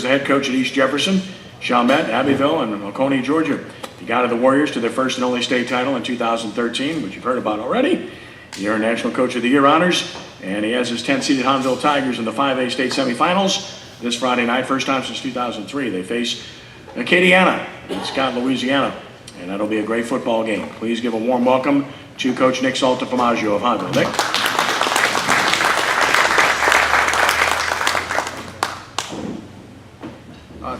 as the head coach at East Jefferson, Chalmette, Abbeville, and Oconee, Georgia. He guided the Warriors to their first and only state title in 2013, which you've heard about already. He earned National Coach of the Year honors, and he has his 10th-seeded Hahnville Tigers in the 5A state semifinals this Friday night. First time since 2003. They face Acadiana in Scott, Louisiana, and that'll be a great football game. Please give a warm welcome to Coach Nick Saltaformaggio of Hahnville. Nick?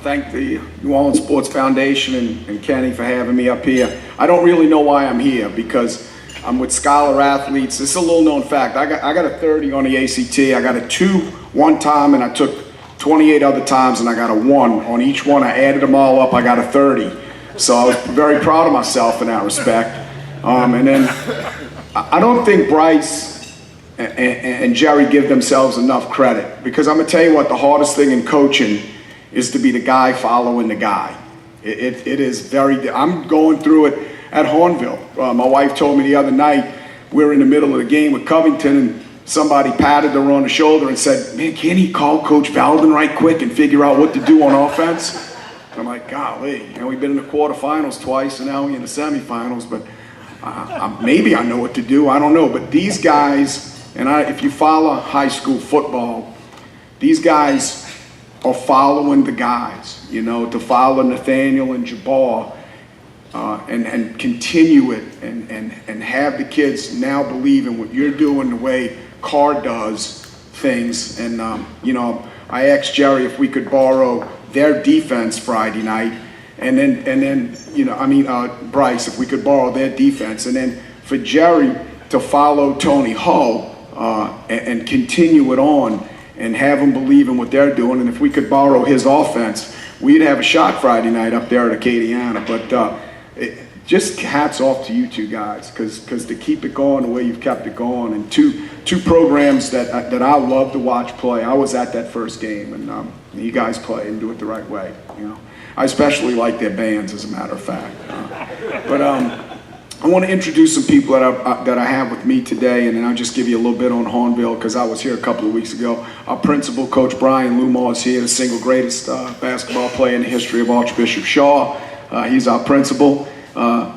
Thank the New Orleans Sports Foundation and Kenny for having me up here. I don't really know why I'm here because I'm with scholar athletes. This is a little known fact. I got a 30 on the ACT. I got a 2 one time, and I took 28 other times, and I got a 1 on each one. I added them all up. I got a 30. So I was very proud of myself in that respect. And then I don't think Bryce and Jerry give themselves enough credit, because I'm gonna tell you what, the hardest thing in coaching is to be the guy following the guy. It is very, I'm going through it at Hahnville. My wife told me the other night, we were in the middle of the game with Covington, and somebody patted her on the shoulder and said, man, can't he call Coach Valden right quick and figure out what to do on offense? I'm like, golly, we've been in the quarterfinals twice, and now we're in the semifinals, but maybe I know what to do, I don't know. But these guys, and if you follow high school football, these guys are following the guys, to follow Nathaniel and Jabbar, and continue it, and have the kids now believe in what you're doing the way Carr does things. And I asked Jerry if we could borrow their defense Friday night, and then Bryce, if we could borrow their defense, and then for Jerry to follow Tony Hull and continue it on, and have them believe in what they're doing. And if we could borrow his offense, we'd have a shot Friday night up there at Acadiana. But just hats off to you two guys, because to keep it going the way you've kept it going, and two programs that I love to watch play. I was at that first game, and you guys play and do it the right way. I especially like their bands, as a matter of fact. I want to introduce some people that I have with me today, and then I'll just give you a little bit on Hahnville, because I was here a couple of weeks ago. Our principal, Coach Brian Lumar, is here, the single greatest basketball player in the history of Archbishop Shaw. He's our principal,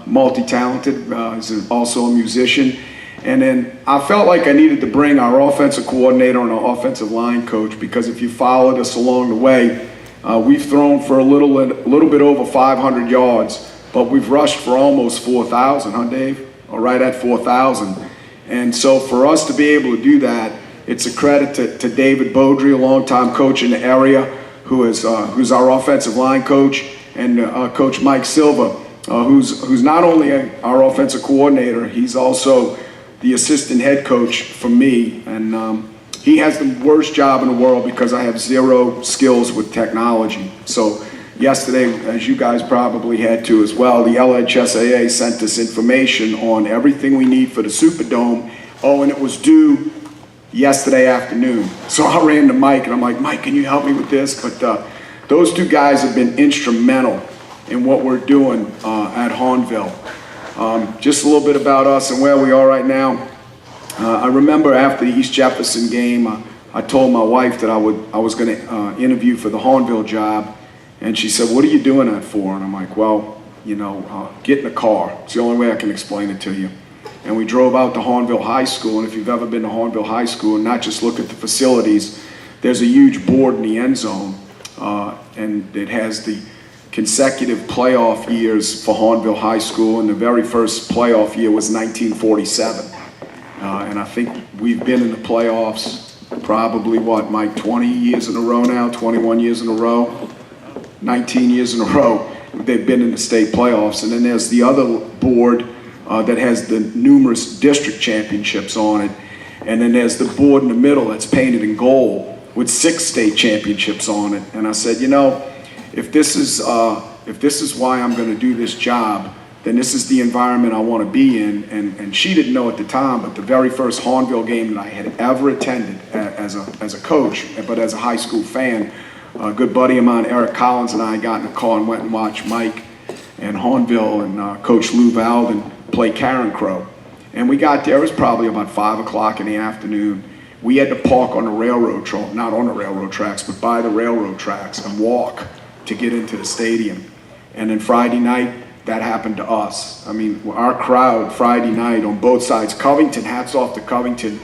multi-talented, he's also a musician. And then I felt like I needed to bring our offensive coordinator and our offensive line coach, because if you followed us along the way, we've thrown for a little bit over 500 yards. But we've rushed for almost 4,000, huh, Dave? Or right at 4,000. And so for us to be able to do that, it's a credit to David Beaudry, a longtime coach in the area, who's our offensive line coach, and Coach Mike Silva, who's not only our offensive coordinator, he's also the assistant head coach for me. And he has the worst job in the world, because I have zero skills with technology. So yesterday, as you guys probably had to as well, the LHSAA sent us information on everything we need for the Superdome. Oh, and it was due yesterday afternoon. So I ran to Mike, and I'm like, Mike, can you help me with this? But those two guys have been instrumental in what we're doing at Hahnville. Just a little bit about us and where we are right now. I remember after the East Jefferson game, I told my wife that I was going to interview for the Hahnville job. And she said, what are you doing that for? And I'm like, well, get in the car. It's the only way I can explain it to you. And we drove out to Hahnville High School. And if you've ever been to Hahnville High School and not just look at the facilities, there's a huge board in the end zone. And it has the consecutive playoff years for Hahnville High School. And the very first playoff year was 1947. And I think we've been in the playoffs probably, Mike, 20 years in a row now, 21 years in a row. 19 years in a row, they've been in the state playoffs. And then there's the other board that has the numerous district championships on it. And then there's the board in the middle that's painted in gold with 6 state championships on it. And I said, if this is why I'm going to do this job, then this is the environment I want to be in. And she didn't know at the time, but the very first Hahnville game that I had ever attended as a coach, but as a high school fan, a good buddy of mine, Eric Collins, and I got in the car and went and watched Mike and Hahnville and Coach Lou Valden play Karen Crow. And we got there, it was probably about 5 o'clock in the afternoon. we had to park on the railroad track, not on the railroad tracks, but by the railroad tracks and walk to get into the stadium. And then Friday night, that happened to us. I mean, our crowd Friday night on both sides, Covington, hats off to Covington.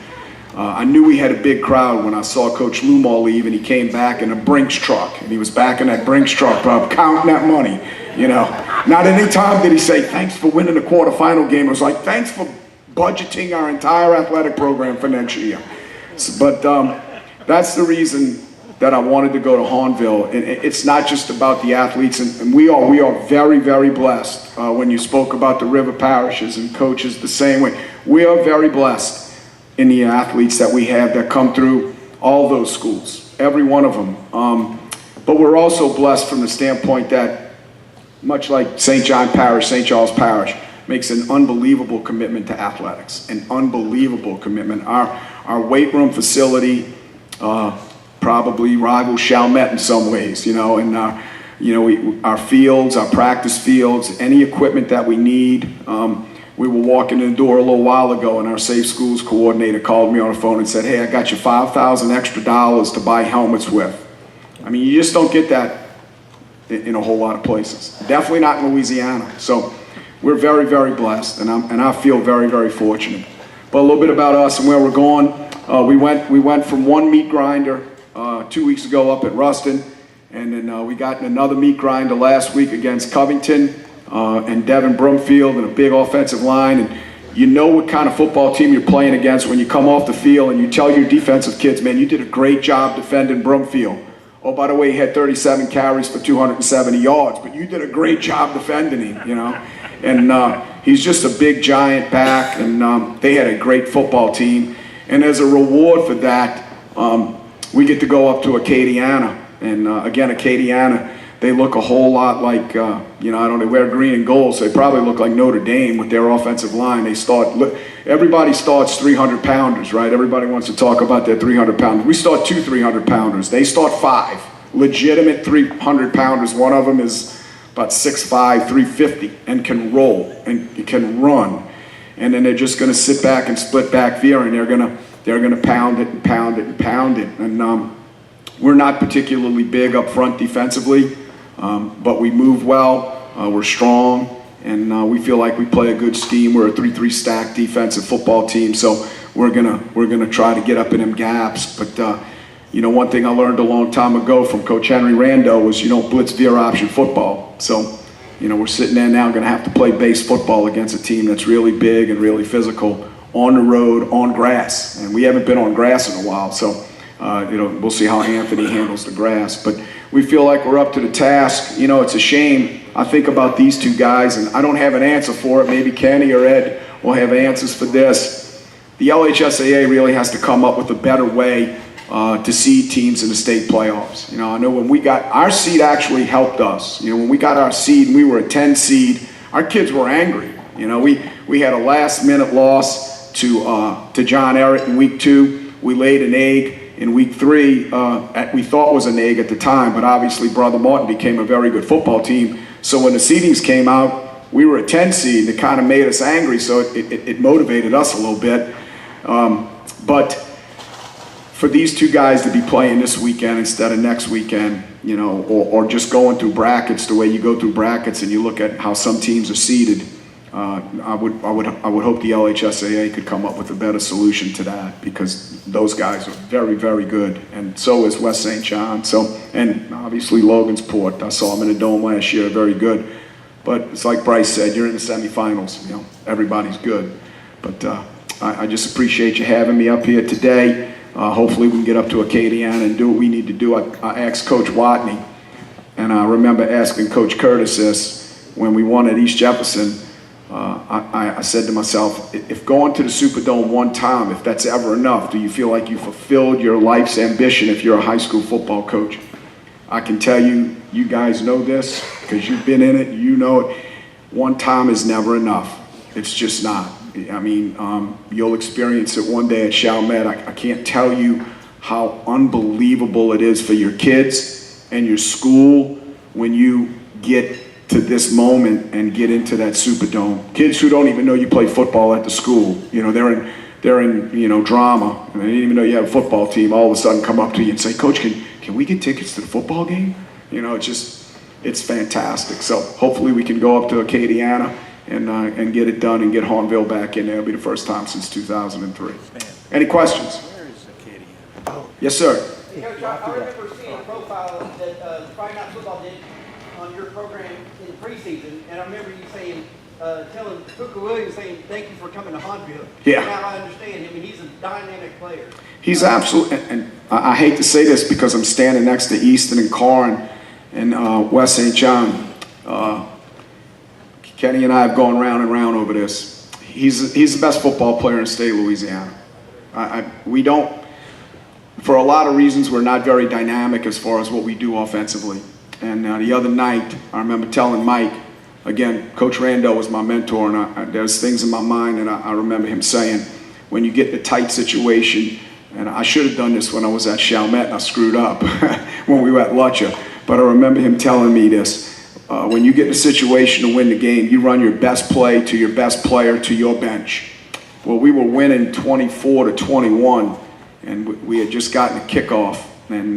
I knew we had a big crowd when I saw Coach Lumaw leave and he came back in a Brinks truck. And he was back in that Brinks truck, counting that money, you know. Not any time did he say, thanks for winning the quarterfinal game. It was like, thanks for budgeting our entire athletic program for next year. But that's the reason that I wanted to go to Hahnville. And it's not just about the athletes, and we are very, very blessed. When you spoke about the river parishes and coaches the same way, we are very blessed in the athletes that we have that come through all those schools, every one of them. But we're also blessed from the standpoint that, much like St. John Parish, St. Charles Parish, makes an unbelievable commitment to athletics, an unbelievable commitment. Our weight room facility probably rivals Chalmette in some ways, you know, and our fields, our practice fields, any equipment that we need. We were walking in the door a little while ago, and our Safe Schools coordinator called me on the phone and said, hey, I got you $5,000 extra to buy helmets with. I mean, you just don't get that in a whole lot of places. Definitely not in Louisiana. So we're very, very blessed, and I feel very, very fortunate. But a little bit about us and where we're going. We went from one meat grinder 2 weeks ago up at Ruston, and then we got in another meat grinder last week against Covington and Devin Broomfield and a big offensive line. And you know what kind of football team you're playing against when you come off the field and you tell your defensive kids, man, you did a great job defending Broomfield. Oh, by the way, he had 37 carries for 270 yards, but you did a great job defending him, you know. And he's just a big, giant back, and they had a great football team. And as a reward for that, we get to go up to Acadiana. And again, Acadiana, they look a whole lot like, they wear green and gold, so they probably look like Notre Dame with their offensive line. Everybody starts 300-pounders, right? Everybody wants to talk about their 300-pounders. We start 2 300-pounders. They start 5 legitimate 300-pounders. One of them is about 6'5", 350, and can roll and can run. And then they're just going to sit back and split back veer, and they're going to pound it and pound it and pound it. And we're not particularly big up front defensively, but we move well. We're strong, and we feel like we play a good scheme. We're a 3-3 stack defensive football team, so we're gonna try to get up in them gaps. But one thing I learned a long time ago from Coach Henry Rando was you don't blitz veer option football. So we're sitting there now going to have to play base football against a team that's really big and really physical on the road, on grass. And we haven't been on grass in a while, so we'll see how Anthony handles the grass. But we feel like we're up to the task. It's a shame. I think about these two guys, and I don't have an answer for it. Maybe Kenny or Ed will have answers for this. The LHSAA really has to come up with a better way to seed teams in the state playoffs. I know when we got our seed, actually helped us. When we got our seed and we were a 10 seed, our kids were angry. We had a last-minute loss to John Ehret in week 2. We laid an egg in week 3. We thought was an egg at the time, but obviously Brother Martin became a very good football team. So when the seedings came out, we were a 10 seed. It kind of made us angry, so it motivated us a little bit. But for these two guys to be playing this weekend instead of next weekend, or just going through brackets the way you go through brackets and you look at how some teams are seeded, I would hope the LHSAA could come up with a better solution to that, because those guys are very, very good, and so is West St. John. And obviously Logansport. I saw them in the Dome last year, very good. But it's like Bryce said, you're in the semifinals. Everybody's good. But I just appreciate you having me up here today. Hopefully we can get up to Acadiana and do what we need to do. I asked Coach Watney, and I remember asking Coach Curtis this when we won at East Jefferson. I said to myself, if going to the Superdome one time, if that's ever enough, do you feel like you fulfilled your life's ambition if you're a high school football coach? I can tell you, you guys know this because you've been in it, you know it. One time is never enough. It's just not. I mean, you'll experience it one day at Chalmette. I can't tell you how unbelievable it is for your kids and your school when you get to this moment and get into that Superdome. Kids who don't even know you play football at the school, they're they're in, drama, and they didn't even know you have a football team, all of a sudden come up to you and say, Coach, can we get tickets to the football game? It's fantastic. So hopefully we can go up to Acadiana and get it done and get Hahnville back in there. It'll be the first time since 2003. Any questions? Where is Acadiana? Yes, sir. Coach, I remember seeing a profile that Friday Night Football did on your program in preseason, and I remember you saying, telling Hooker Williams, saying, thank you for coming to Hahnville. Yeah. Now I understand him, and he's a dynamic player. He's absolutely, and I hate to say this because I'm standing next to Easton and Carr and West St. John. Kenny and I have gone round and round over this. He's the best football player in the state of Louisiana. We don't, for a lot of reasons, we're not very dynamic as far as what we do offensively. And the other night, I remember telling Mike, again, Coach Randall was my mentor, and there's things in my mind, and I remember him saying, when you get in a tight situation, and I should have done this when I was at Chalmette, and I screwed up when we were at Lutcher, but I remember him telling me this, when you get in a situation to win the game, you run your best play to your best player to your bench. Well, we were winning 24-21, and we had just gotten a kickoff, and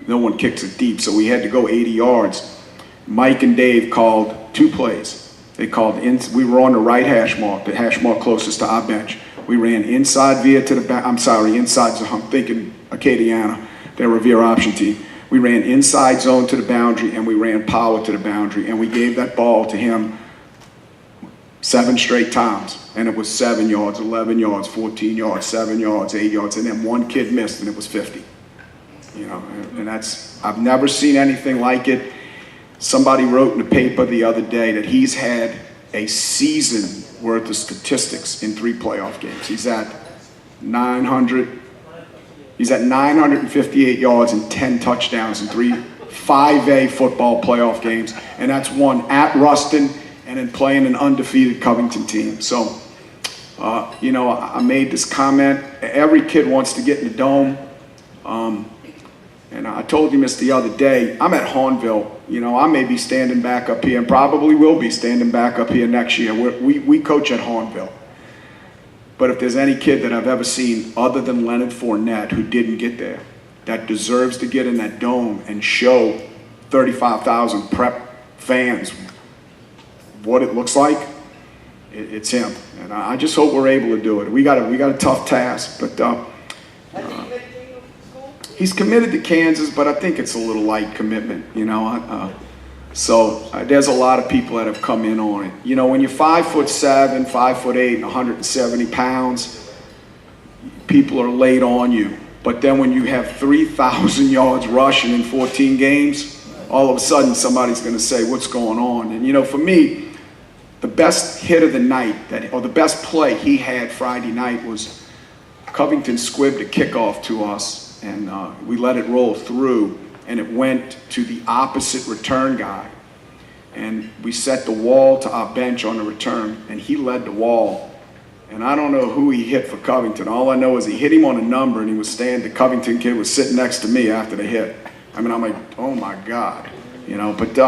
no one kicks it deep, so we had to go 80 yards. Mike and Dave called 2 plays. They called we were on the right hash mark, the hash mark closest to our bench. We ran inside via to the back. Inside zone. I'm thinking Acadiana. They were a veer option team. We ran inside zone to the boundary, and we ran power to the boundary, and we gave that ball to him 7 straight times, and it was 7 yards, 11 yards, 14 yards, 7 yards, 8 yards, and then one kid missed, and it was 50. And I've never seen anything like it. Somebody wrote in the paper the other day that he's had a season worth of statistics in 3 playoff games. He's at 958 yards and 10 touchdowns in 3 5A football playoff games, and that's one at Ruston and then playing an undefeated Covington team. So, I made this comment. Every kid wants to get in the dome. And I told him this the other day. I'm at Hahnville. I may be standing back up here and probably will be standing back up here next year. We coach at Hahnville. But if there's any kid that I've ever seen other than Leonard Fournette who didn't get there, that deserves to get in that dome and show 35,000 prep fans what it looks like, it's him. And I just hope we're able to do it. We got a tough task, but Has he committed to you school? he's committed to Kansas, but I think it's a little light commitment, So there's a lot of people that have come in on it. When you're 5'7", 5'8", 170 pounds, people are late on you. But then when you have 3,000 yards rushing in 14 games, all of a sudden somebody's going to say, what's going on? And for me, the best hit of the night, or the best play he had Friday night was Covington squibbed a kickoff to us, and we let it roll through, and it went to the opposite return guy. And we set the wall to our bench on the return, and he led the wall. And I don't know who he hit for Covington. All I know is he hit him on a number, and he was standing, the Covington kid was sitting next to me after the hit. I'm like, oh my God. But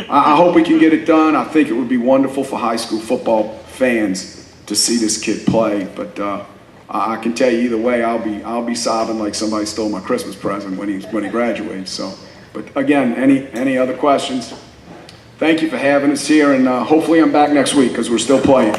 I hope we can get it done. I think it would be wonderful for high school football fans to see this kid play. But I can tell you either way, I'll be sobbing like somebody stole my Christmas present when he graduates. So, but again, any other questions? Thank you for having us here, and hopefully I'm back next week because we're still playing.